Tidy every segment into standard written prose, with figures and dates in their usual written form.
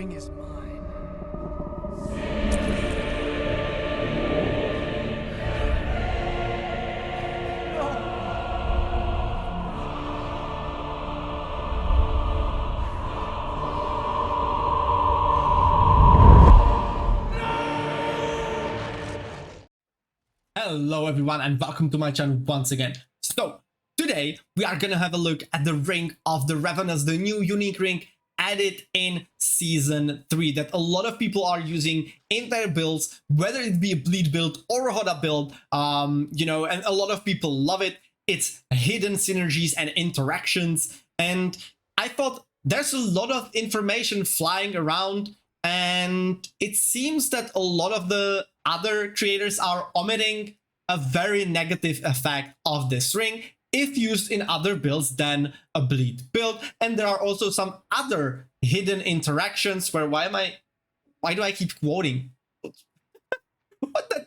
ring is mine. Hello everyone and welcome to my channel once again. So today we are gonna have a look at the ring of the Ravenous, the new unique ring added in season 3 that a lot of people are using in their builds, whether it be a bleed build or a HotA build, you know, and a lot of people love it. It's hidden synergies and interactions, and I thought there's a lot of information flying around, and it seems that a lot of the other creators are omitting a very negative effect of this ring if used in other builds than a bleed build. And there are also some other hidden interactions where why do I keep quoting?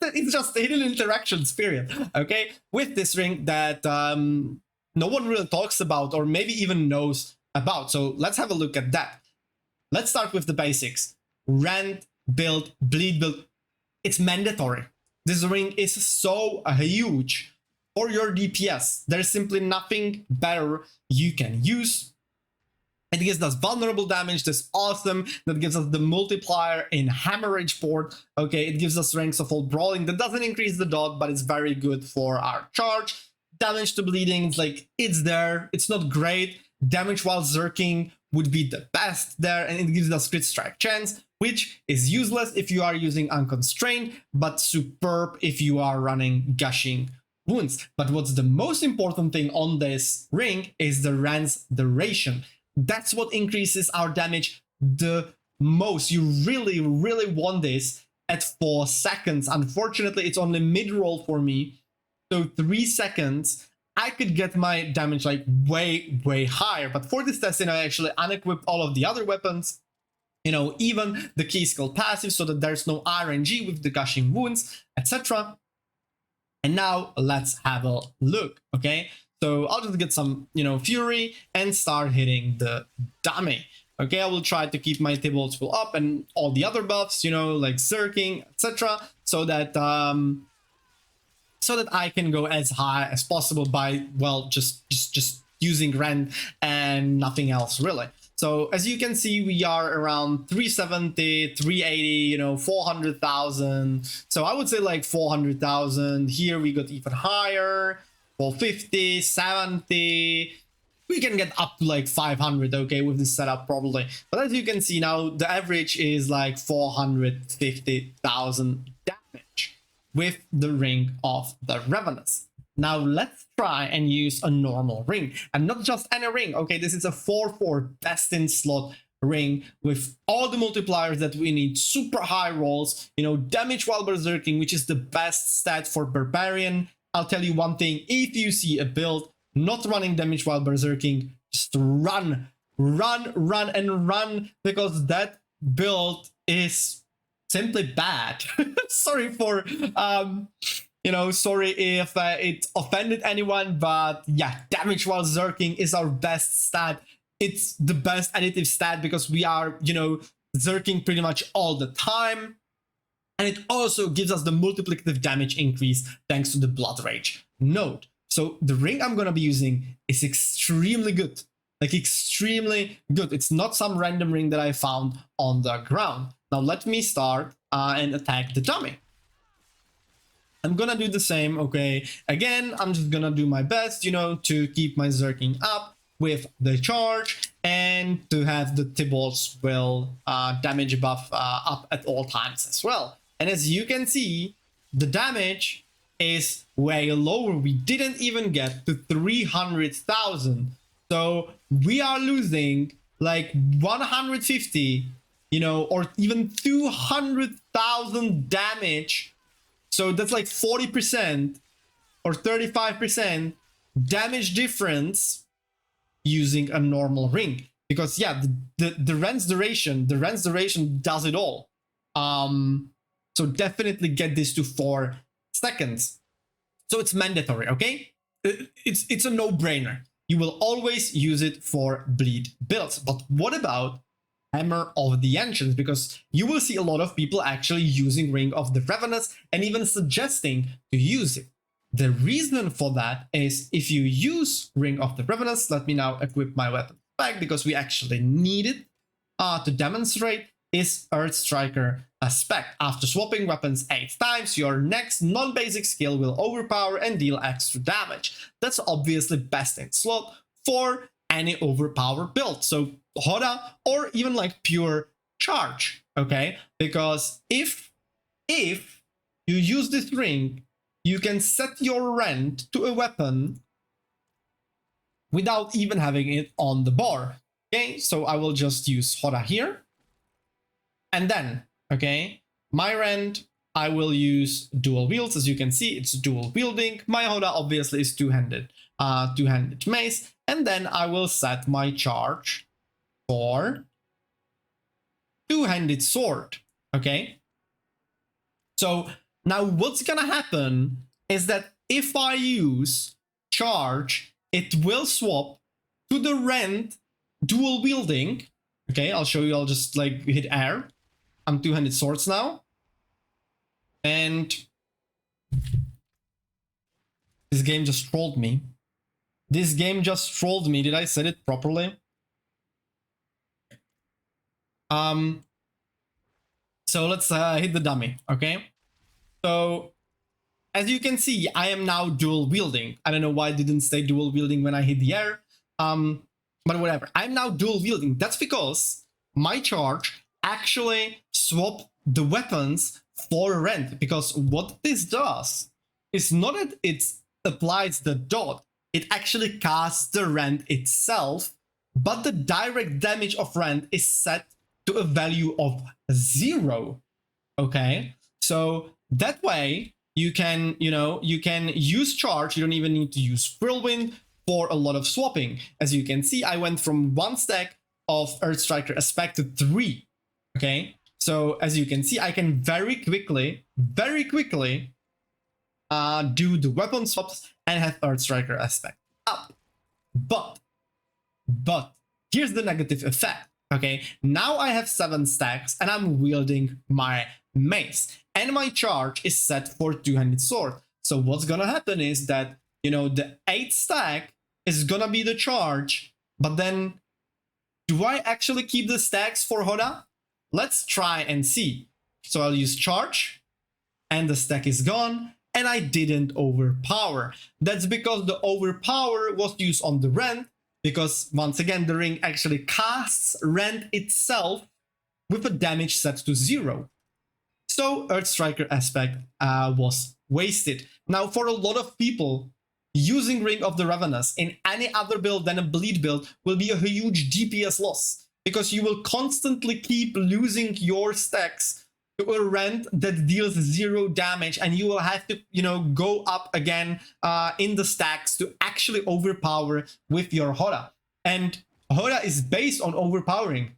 It's just hidden interactions, period. Okay, with this ring that no one really talks about or maybe even knows about. So let's have a look at that. Let's start with the basics. Rend Build, Bleed Build. It's mandatory. This ring is so huge for your DPS. There's simply nothing better you can use. It gives us vulnerable damage. That's awesome. That gives us the multiplier in Hemorrhage board. Okay, it gives us ranks of all brawling. That doesn't increase the dot, but it's very good for our charge. Damage to bleeding, it's like, it's there. It's not great. Damage while zerking would be the best there, and it gives us crit strike chance, which is useless if you are using unconstrained, but superb if you are running gushing wounds. But what's the most important thing on this ring is the Rend's duration. That's what increases our damage the most. You really want this at 4 seconds. Unfortunately, it's only mid-roll for me, so 3 seconds. I could get my damage like way higher, but for this testing I actually unequipped all of the other weapons, you know, even the key skill passive, so that there's no RNG with the gushing wounds, etc. And now let's have a look. Okay, so I'll just get some, you know, fury and start hitting the dummy. Okay, I will try to keep my tables full up and all the other buffs, you know, like zerking, etc., so that I can go as high as possible by, well, just using Rend and nothing else really. So as you can see, we are around 370, 380, you know, 400,000. So I would say like 400,000. Here we got even higher, 450, 70. We can get up to like 500, okay, with this setup probably. But as you can see now, the average is like 450,000 damage with the ring of the Ravenous. Now let's try and use a normal ring, and not just any ring. Okay, this is a 4/4 best in slot ring with all the multipliers that we need, super high rolls, you know, damage while berserking, which is the best stat for barbarian. I'll tell you one thing: if you see a build not running damage while berserking, just run, because that build is simply bad. Sorry for you know, sorry if it offended anyone, but yeah, damage while zerking is our best stat. It's the best additive stat because we are, you know, zerking pretty much all the time, and it also gives us the multiplicative damage increase thanks to the blood rage node. So the ring I'm gonna be using is extremely good, like extremely good. It's not some random ring that I found on the ground. Now let me start and attack the dummy. I'm gonna do the same, okay? Again, I'm just gonna do my best, you know, to keep my zerking up with the charge and to have the Tibalt's will damage buff up at all times as well. And as you can see, the damage is way lower. We didn't even get to 300,000. So we are losing like 150, you know, or even 200,000 damage. So that's like 40% or 35% damage difference using a normal ring. Because yeah, the Rend's duration does it all. So definitely get this to 4 seconds. So it's mandatory, okay? It's a no-brainer. You will always use it for bleed builds. But what about Hammer of the Ancients, because you will see a lot of people actually using Ring of the Ravenous and even suggesting to use it. The reason for that is if you use Ring of the Ravenous, let me now equip my weapon back because we actually need it to demonstrate, is Earthstriker Aspect. After swapping weapons 8 times, your next non-basic skill will overpower and deal extra damage. That's obviously best in slot for any overpowered build. So HotA or even like pure charge, okay? Because if you use this ring, you can set your Rend to a weapon without even having it on the bar. Okay, so I will just use HotA here. And then, okay, my Rend, I will use dual wields. As you can see, it's dual wielding. My HotA obviously is two-handed mace. And then I will set my charge for two-handed sword, okay? So now what's gonna happen is that if I use charge, it will swap to the Rend dual wielding. Okay, I'll show you. I'll just like hit R. I'm two-handed swords now. And this game just trolled me. This game just trolled me. Did I set it properly? So let's hit the dummy, okay? So as you can see, I am now dual wielding. I don't know why I didn't stay dual wielding when I hit the air. But whatever. I'm now dual wielding. That's because my charge actually swap the weapons for Rend, because what this does is not that it applies the dot, it actually casts the Rend itself, but the direct damage of Rend is set to a value of 0. Okay, so that way you can, you can use charge. You don't even need to use whirlwind for a lot of swapping. As you can see, I went from 1 stack of Earthstriker Aspect to 3. Okay, so as you can see, I can very quickly do the weapon swaps and have Earthstriker Aspect up. But here's the negative effect. Okay, now I have 7 stacks and I'm wielding my mace, and my charge is set for two-handed sword. So what's gonna happen is that, the 8 stack is gonna be the charge, but then do I actually keep the stacks for HotA? Let's try and see. So I'll use charge, and the stack is gone, and I didn't overpower. That's because the overpower was used on the Rend, because once again, the ring actually casts Rend itself with a damage set to 0. So Earthstriker Aspect was wasted. Now, for a lot of people, using Ring of the Ravenous in any other build than a bleed build will be a huge DPS loss, because you will constantly keep losing your stacks to a Rend that deals 0 damage, and you will have to, go up again in the stacks to actually overpower with your HotA. And HotA is based on overpowering.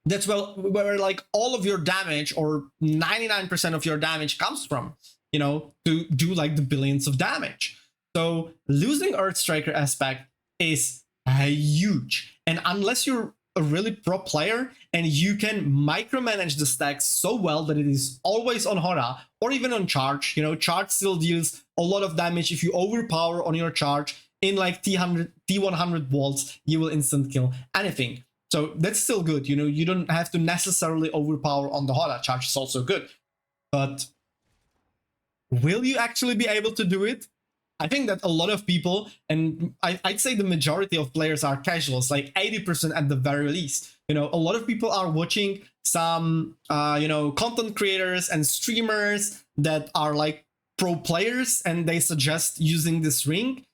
That's where like all of your damage, or 99% of your damage, comes from, to do like the billions of damage. So losing Earthstriker Aspect is huge. And unless you're a really pro player and you can micromanage the stacks so well that it is always on HotA or even on charge, charge still deals a lot of damage. If you overpower on your charge in like T100 volts, you will instant kill anything. So that's still good. You don't have to necessarily overpower on the HotA. Charge is also good. But will you actually be able to do it? I think that a lot of people, and I'd say the majority of players, are casuals, like 80% at the very least. A lot of people are watching some, content creators and streamers that are like pro players, and they suggest using this ring.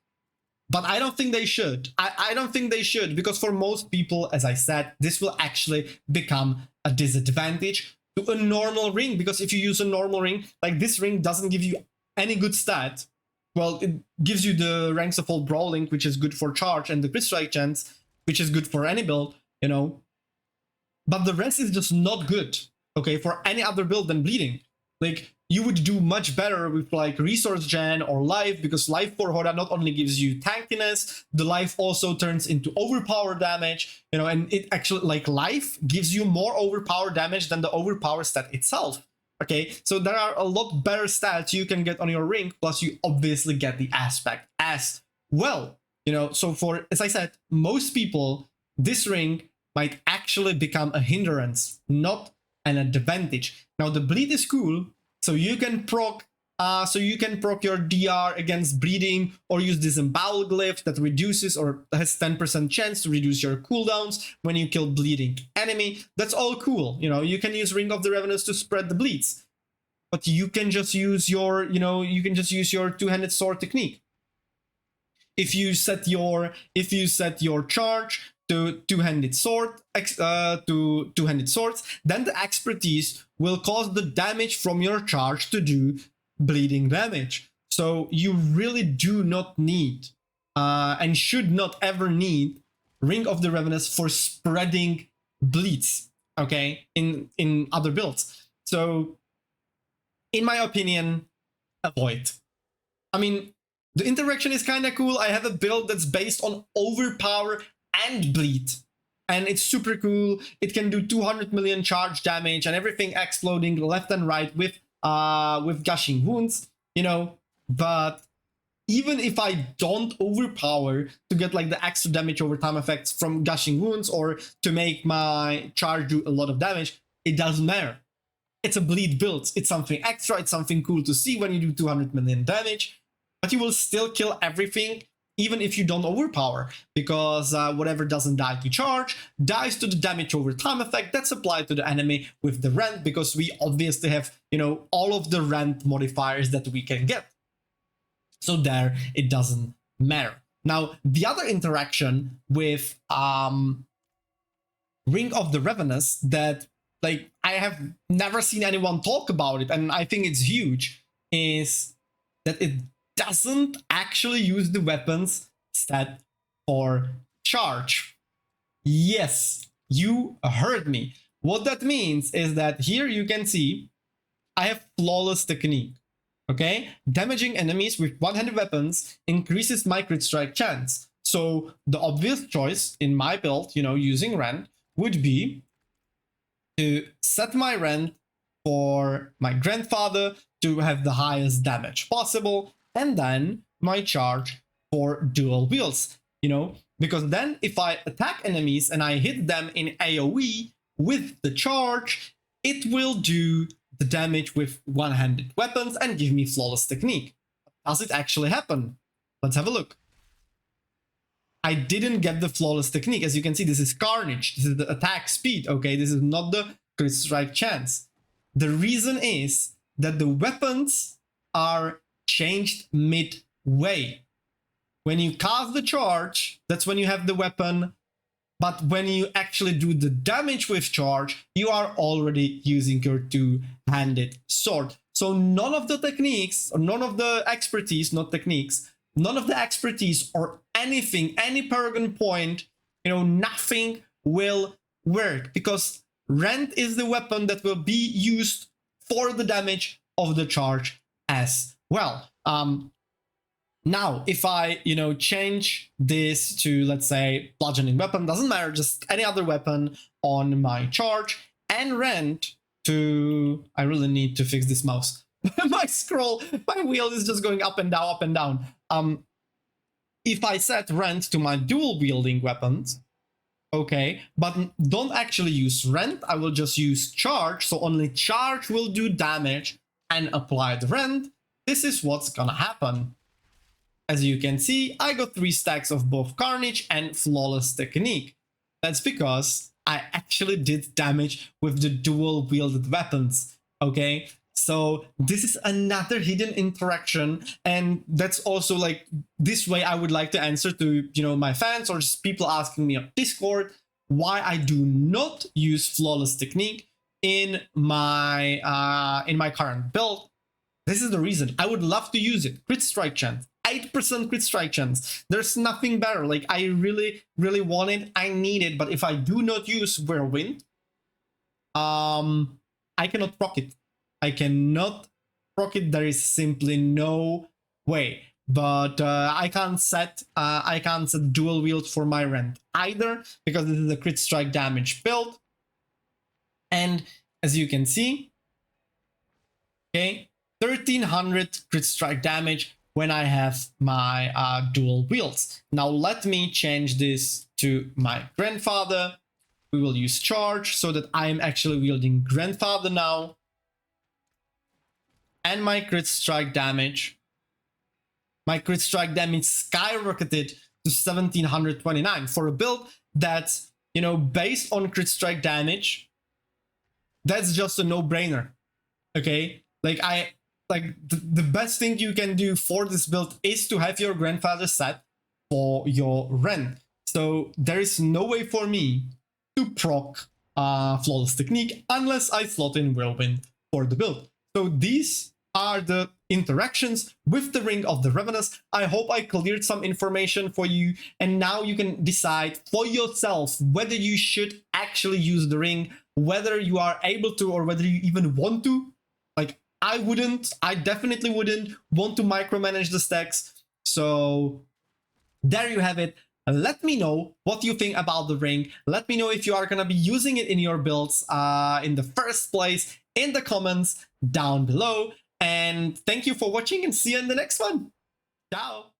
But I don't think they should. I don't think they should, because for most people, as I said, this will actually become a disadvantage to a normal ring. Because if you use a normal ring, like this ring doesn't give you any good stat. Well, it gives you the Ranks of Old Brawling, which is good for charge, and the crit strike chance, which is good for any build, But the rest is just not good, okay, for any other build than bleeding. Like, you would do much better with like resource gen or life, because life for HotA not only gives you tankiness, the life also turns into overpower damage, you know, and it actually, like, life gives you more overpower damage than the overpower stat itself. Okay, so there are a lot better stats you can get on your ring, plus you obviously get the aspect as well. You know, so for, as I said, most people, this ring might actually become a hindrance, not an advantage. Now the bleed is cool, so you can proc your DR against bleeding, or use this embowel glyph that reduces or has 10% chance to reduce your cooldowns when you kill bleeding enemy. That's all cool. You know, you can use Ring of the Ravenous to spread the bleeds, but you can just use your, you know, you can just use your two-handed sword technique. If you set your charge to two-handed sword, two-handed swords, then the expertise will cause the damage from your charge to do bleeding damage. So you really do not need and should not ever need Ring of the Ravenous for spreading bleeds, okay, in other builds. So in my opinion, avoid. I mean, the interaction is kind of cool. I have a build that's based on overpower and bleed, and it's super cool. It can do 200 million charge damage and everything exploding left and right with gushing wounds, you know. But even if I don't overpower to get like the extra damage over time effects from gushing wounds, or to make my charge do a lot of damage, it doesn't matter. It's a bleed build. It's something extra. It's something cool to see when you do 200 million damage, but you will still kill everything even if you don't overpower, because whatever doesn't die to charge dies to the damage over time effect that's applied to the enemy with the Rend, because we obviously have, you know, all of the Rend modifiers that we can get. So there, it doesn't matter. Now, the other interaction with Ring of the Ravenous that, like, I have never seen anyone talk about it, and I think it's huge, is that it doesn't actually use the weapons stat for charge. Yes, you heard me. What that means is that here you can see I have flawless technique. Okay, damaging enemies with one-handed weapons increases my crit strike chance. So the obvious choice in my build, you know, using Rend, would be to set my Rend for my grandfather to have the highest damage possible, and then my charge for dual wields, you know, because then if I attack enemies and I hit them in AoE with the charge, it will do the damage with one-handed weapons and give me flawless technique. Does it actually happen? Let's have a look. I didn't get the flawless technique. As you can see, this is carnage. This is the attack speed, okay? This is not the crit strike chance. The reason is that the weapons are changed midway. When you cast the charge, that's when you have the weapon, but when you actually do the damage with charge, you are already using your two-handed sword. So none of the techniques, or none of the expertise, not techniques, none of the expertise or anything, any paragon point, you know, nothing will work, because Rend is the weapon that will be used for the damage of the charge as well. Now, if I, you know, change this to, let's say, bludgeoning weapon, doesn't matter, just any other weapon on my charge, and Rend to, I really need to fix this mouse. My scroll, my wheel is just going up and down, up and down. If I set Rend to my dual wielding weapons, okay, but don't actually use Rend, I will just use charge, so only charge will do damage and apply the Rend. This is what's gonna happen. As you can see, I got 3 stacks of both Carnage and Flawless Technique. That's because I actually did damage with the dual wielded weapons, okay? So this is another hidden interaction, and that's also, like, this way I would like to answer to, you know, my fans or just people asking me on Discord why I do not use Flawless Technique in my current build. This is the reason. I would love to use it. Crit strike chance, 8% crit strike chance. There's nothing better. Like, I really, really want it. I need it. But if I do not use Whirlwind, I cannot proc it. I cannot proc it. There is simply no way. But I can't set dual wield for my Rend either, because this is a crit strike damage build. And as you can see, okay, 1300 crit strike damage when I have my dual wields. Now let me change this to my grandfather. We will use charge so that I am actually wielding grandfather now. And my crit strike damage. My crit strike damage skyrocketed to 1729 for a build that's, you know, based on crit strike damage. That's just a no-brainer. Okay, like the best thing you can do for this build is to have your grandfather set for your Rend. So there is no way for me to proc Flawless Technique unless I slot in Whirlwind for the build. So these are the interactions with the Ring of the Ravenous. I hope I cleared some information for you, and now you can decide for yourself whether you should actually use the ring, whether you are able to, or whether you even want to. Like, I definitely wouldn't want to micromanage the stacks. So there you have it. Let me know what you think about the ring. Let me know if you are gonna be using it in your builds in the first place in the comments down below. And thank you for watching, and see you in the next one. Ciao.